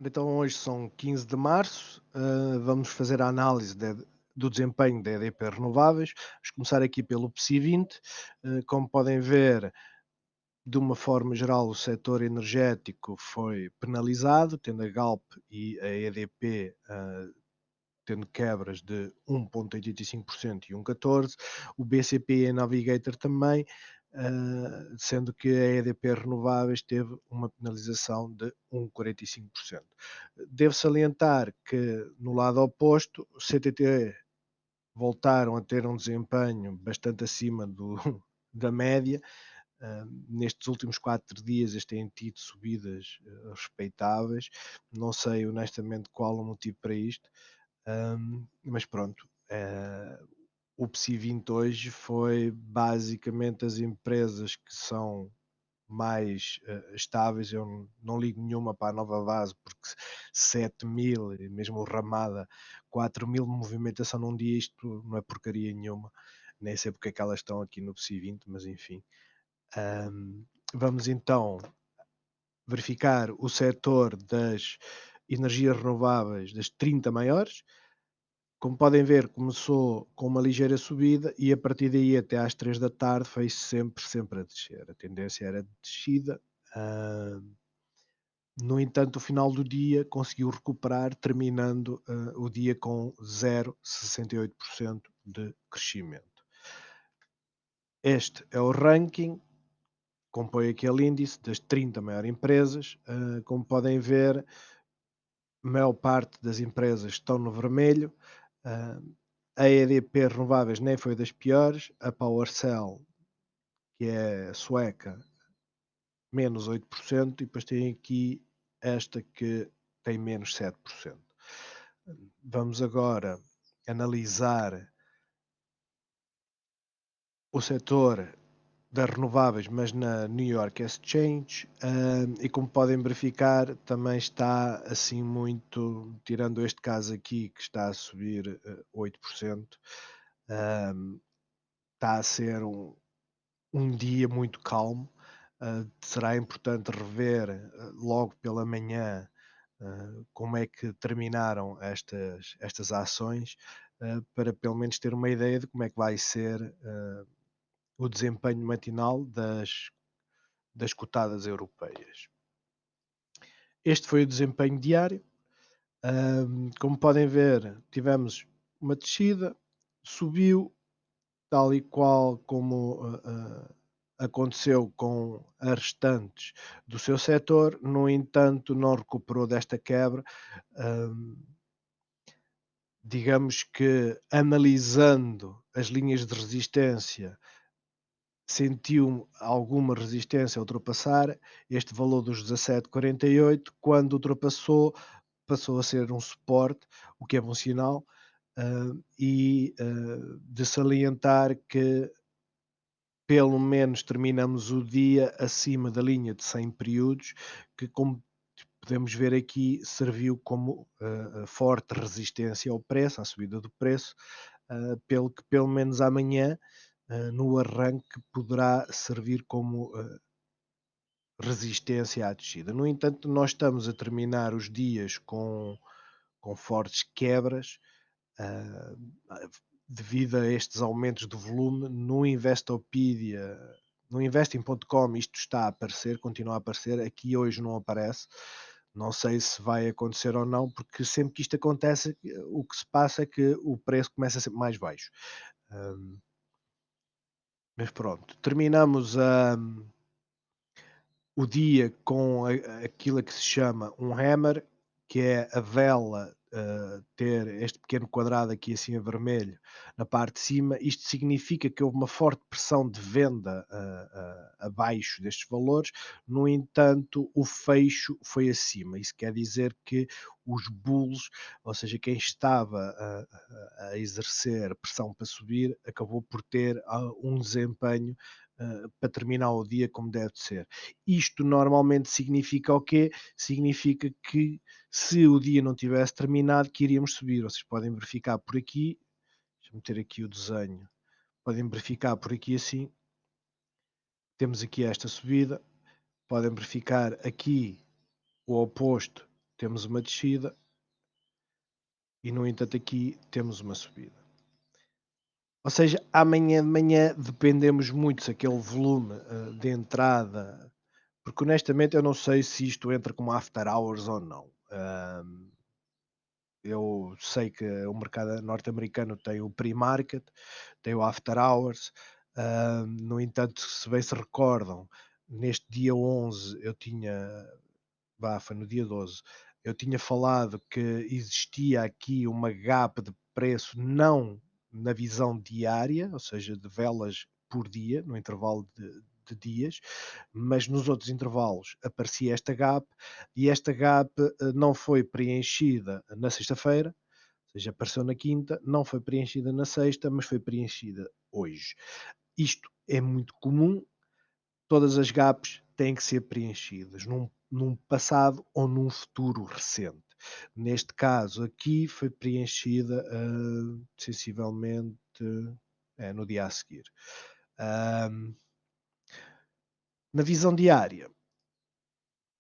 Então hoje são 15 de março, vamos fazer a análise do desempenho da EDP Renováveis. Vamos começar aqui pelo PSI 20. Como podem ver, de uma forma geral, o setor energético foi penalizado, tendo a Galp e a EDP tendo quebras de 1,85% e 1,14%, o BCP e a Navigator também, sendo que a EDP Renováveis teve uma penalização de 1,45%. Devo salientar que, no lado oposto, o CTT voltaram a ter um desempenho bastante acima da média. Nestes últimos 4 dias eles têm tido subidas respeitáveis. Não sei honestamente qual o motivo para isto. Mas pronto, o PSI 20 hoje foi basicamente as empresas que são mais estáveis. Eu não ligo nenhuma para a Nova Base, porque 7.000 e mesmo o Ramada 4.000 de movimentação num dia, isto não é porcaria nenhuma. Nem sei porque é que elas estão aqui no PSI 20, mas enfim. Vamos então verificar o setor das energias renováveis das 30 maiores. Como podem ver, começou com uma ligeira subida e a partir daí até às 3 da tarde foi sempre a descer. A tendência era de descida. ah, no entanto, o final do dia conseguiu recuperar, terminando o dia com 0,68% de crescimento. Este é o ranking, compõe aquele índice das 30 maiores empresas. Como podem ver, a maior parte das empresas estão no vermelho. Ah, a EDP Renováveis nem foi das piores, a PowerCell, que é sueca, menos 8%, e depois tem aqui esta que tem menos 7%. Vamos agora analisar o setor das renováveis, mas na New York Exchange, e como podem verificar, também está assim muito, tirando este caso aqui que está a subir 8%, está a ser um dia muito calmo. Será importante rever logo pela manhã como é que terminaram estas ações, para pelo menos ter uma ideia de como é que vai ser o desempenho matinal das cotadas europeias. Este foi o desempenho diário. Como podem ver, tivemos uma descida, subiu, tal e qual como aconteceu com as restantes do seu setor. No entanto, não recuperou desta quebra. Hum, digamos que, analisando as linhas de resistência, sentiu alguma resistência a ultrapassar este valor dos 17,48. Quando ultrapassou, passou a ser um suporte, o que é bom sinal. De salientar que pelo menos terminamos o dia acima da linha de 100 períodos, que, como podemos ver aqui, serviu como forte resistência ao preço, à subida do preço, pelo que pelo menos amanhã, no arranque, poderá servir como resistência à descida. No entanto, nós estamos a terminar os dias com fortes quebras, ah, devido a estes aumentos de volume. No Investopedia, no investing.com, isto está a aparecer, continua a aparecer, aqui hoje não aparece. Não sei se vai acontecer ou não, porque sempre que isto acontece, o que se passa é que o preço começa a ser mais baixo. Mas pronto, terminamos o dia com aquilo que se chama um hammer, que é a vela ter este pequeno quadrado aqui assim a vermelho na parte de cima. Isto significa que houve uma forte pressão de venda abaixo destes valores. No entanto, o fecho foi acima. Isso quer dizer que os bulls, ou seja, quem estava a exercer pressão para subir, acabou por ter um desempenho para terminar o dia como deve ser. Isto normalmente significa o quê? Significa que, se o dia não tivesse terminado, que iríamos subir. Vocês podem verificar por aqui, deixa-me meter aqui o desenho, podem verificar por aqui assim, temos aqui esta subida, podem verificar aqui o oposto, temos uma descida e, no entanto, aqui temos uma subida. Ou seja, amanhã de manhã dependemos muito se aquele volume, de entrada, porque honestamente eu não sei se isto entra como after hours ou não. Eu sei que o mercado norte-americano tem o pre-market, tem o after hours. No entanto, se bem se recordam, neste dia 11 eu tinha, foi no dia 12, eu tinha falado que existia aqui uma gap de preço não na visão diária, ou seja, de velas por dia, no intervalo de dias, mas nos outros intervalos aparecia esta gap, e esta gap não foi preenchida na sexta-feira, ou seja, apareceu na quinta, não foi preenchida na sexta, mas foi preenchida hoje. Isto é muito comum, todas as gaps têm que ser preenchidas num passado ou num futuro recente. Neste caso aqui foi preenchida, sensivelmente, no dia a seguir. Hã, na visão diária,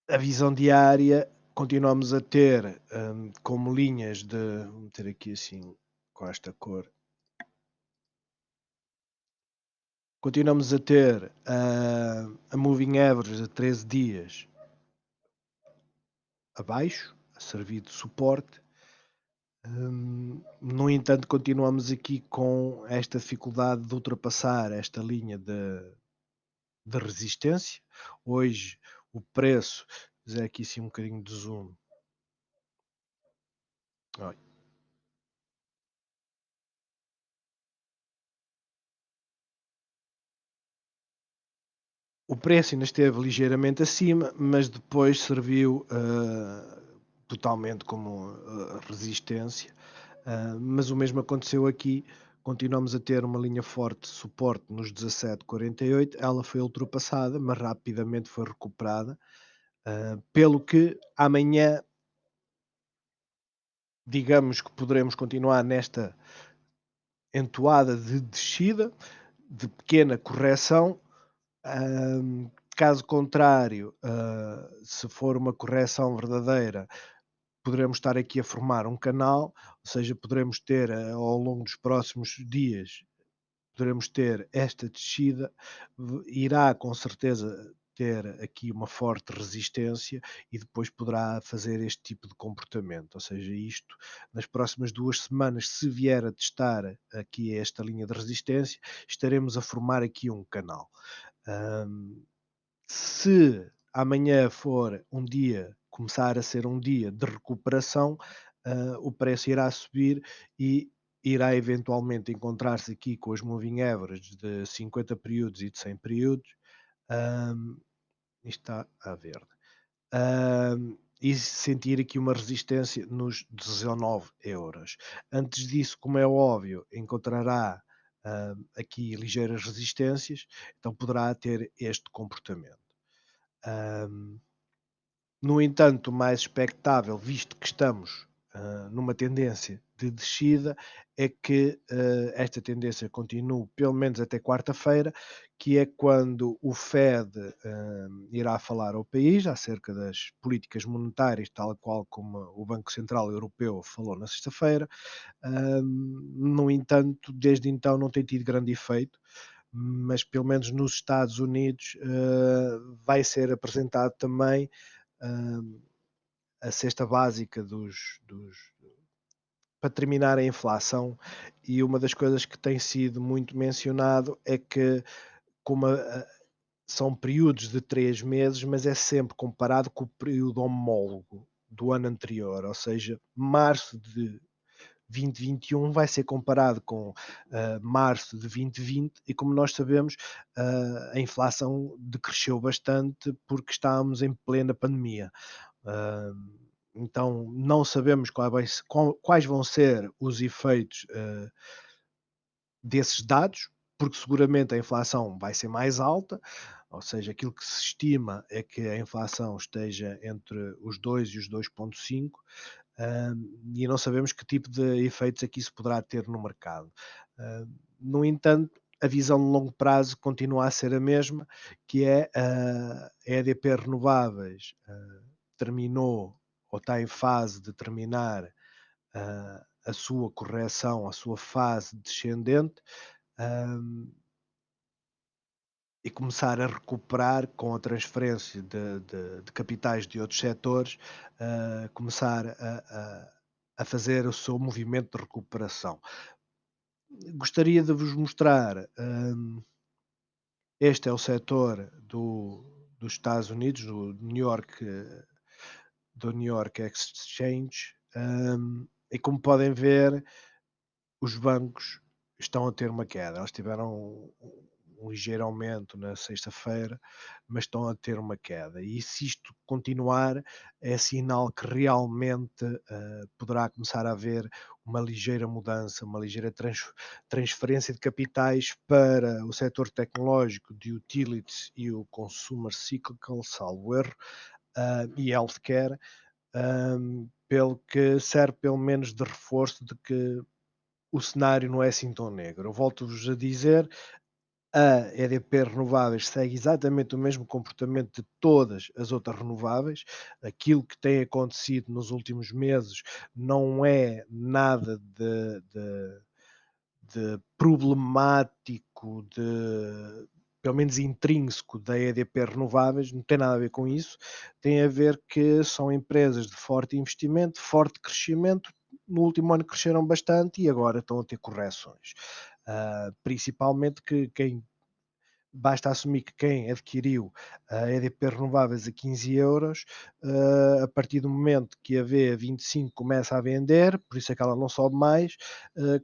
a visão diária continuamos a ter, como linhas de, vou meter aqui assim com esta cor, continuamos a ter a moving average de 13 dias abaixo, a servir de suporte. No entanto, continuamos aqui com esta dificuldade de ultrapassar esta linha de resistência. Hoje o preço, fazer aqui assim um bocadinho de zoom. Olha, o preço ainda esteve ligeiramente acima, mas depois serviu totalmente como resistência. Mas o mesmo aconteceu aqui. Continuamos a ter uma linha forte de suporte nos 17,48. Ela foi ultrapassada, mas rapidamente foi recuperada. Pelo que amanhã, digamos que poderemos continuar nesta entoada de descida, de pequena correção. Caso contrário, se for uma correção verdadeira, poderemos estar aqui a formar um canal, ou seja, poderemos ter ao longo dos próximos dias, poderemos ter esta descida, irá com certeza ter aqui uma forte resistência e depois poderá fazer este tipo de comportamento. Ou seja, isto nas próximas 2 semanas, se vier a testar aqui esta linha de resistência, estaremos a formar aqui um canal. Hum, Se amanhã for um dia, começar a ser um dia de recuperação, o preço irá subir e irá eventualmente encontrar-se aqui com as moving averages de 50 períodos e de 100 períodos. hum, Isto está a verde. E sentir aqui uma resistência nos 19 euros. Antes disso, como é óbvio, encontrará aqui ligeiras resistências, então poderá ter este comportamento. Ahm, no entanto, o mais expectável, visto que estamos numa tendência de descida, é que esta tendência continue pelo menos até quarta-feira, que é quando o Fed irá falar ao país acerca das políticas monetárias, tal qual como o Banco Central Europeu falou na sexta-feira. No entanto, desde então não tem tido grande efeito, mas pelo menos nos Estados Unidos vai ser apresentado também hum, a cesta básica para terminar a inflação, e uma das coisas que tem sido muito mencionado é que, como são períodos de 3 meses, mas é sempre comparado com o período homólogo do ano anterior, ou seja, março de 2021 vai ser comparado com março de 2020, e como nós sabemos, a inflação decresceu bastante porque estávamos em plena pandemia. Então não sabemos quais vão ser os efeitos desses dados, porque seguramente a inflação vai ser mais alta, ou seja, aquilo que se estima é que a inflação esteja entre os 2 e os 2,5, e não sabemos que tipo de efeitos é que isso poderá ter no mercado. No entanto, a visão de longo prazo continua a ser a mesma, que é a EDP Renováveis terminou ou está em fase de terminar a sua correção, a sua fase descendente, hum, e começar a recuperar com a transferência de capitais de outros setores, começar a fazer o seu movimento de recuperação. Gostaria de vos mostrar, este é o setor dos Estados Unidos, do New York Exchange, e como podem ver, os bancos estão a ter uma queda. Eles tiveram um ligeiro aumento na sexta-feira, mas estão a ter uma queda. E se isto continuar, é sinal que realmente poderá começar a haver uma ligeira mudança, uma ligeira transferência de capitais para o setor tecnológico, de utilities e o consumer cyclical, salvo erro, e healthcare, pelo que serve pelo menos de reforço de que o cenário não é assim tão negro. Eu volto-vos a dizer, a EDP Renováveis segue exatamente o mesmo comportamento de todas as outras renováveis. Aquilo que tem acontecido nos últimos meses não é nada de problemático, pelo menos intrínseco da EDP Renováveis, não tem nada a ver com isso. Tem a ver que são empresas de forte investimento, forte crescimento. No último ano cresceram bastante e agora estão a ter correções. Principalmente que quem basta assumir que quem adquiriu a EDP Renováveis a 15 euros, a partir do momento que a vê a 25 começa a vender, por isso é que ela não sobe mais,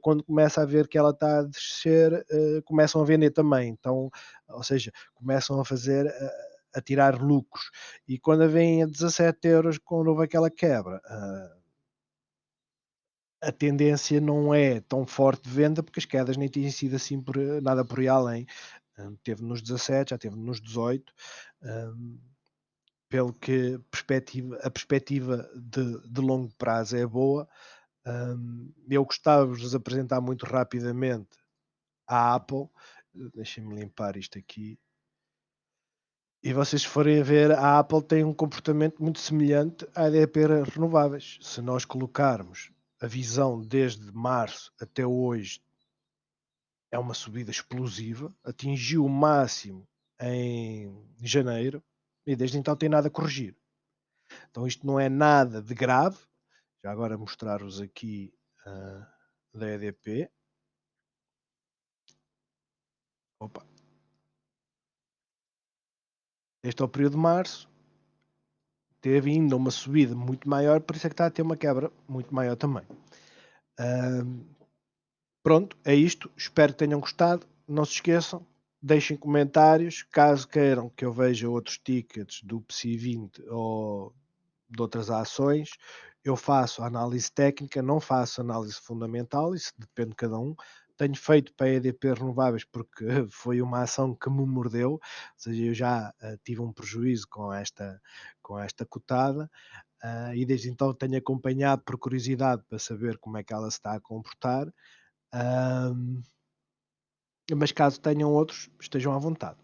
quando começa a ver que ela está a descer, começam a vender também. Então, ou seja, começam a fazer a tirar lucros. E quando a veem a 17 euros, quando houve aquela quebra, a tendência não é tão forte de venda, porque as quedas nem têm sido assim nada por aí além. Teve nos 17, já teve nos 18, hum, pelo que a perspectiva de longo prazo é boa. Eu gostava de vos apresentar muito rapidamente a Apple. Deixem-me limpar isto aqui. E vocês se forem a ver, a Apple tem um comportamento muito semelhante à EDP Renováveis. Se nós colocarmos a visão desde março até hoje, é uma subida explosiva, atingiu o máximo em janeiro e desde então tem nada a corrigir. Então isto não é nada de grave. Já agora mostrar-vos aqui da EDP. Opa. Este é o período de março. Teve ainda uma subida muito maior, por isso é que está a ter uma quebra muito maior também. Pronto, é isto. Espero que tenham gostado. Não se esqueçam, deixem comentários. Caso queiram que eu veja outros tickets do PSI 20 ou de outras ações, eu faço análise técnica, não faço análise fundamental, isso depende de cada um. Tenho feito para a EDP Renováveis porque foi uma ação que me mordeu, ou seja, eu já tive um prejuízo com esta cotada, e desde então tenho acompanhado por curiosidade para saber como é que ela se está a comportar. Mas caso tenham outros, estejam à vontade.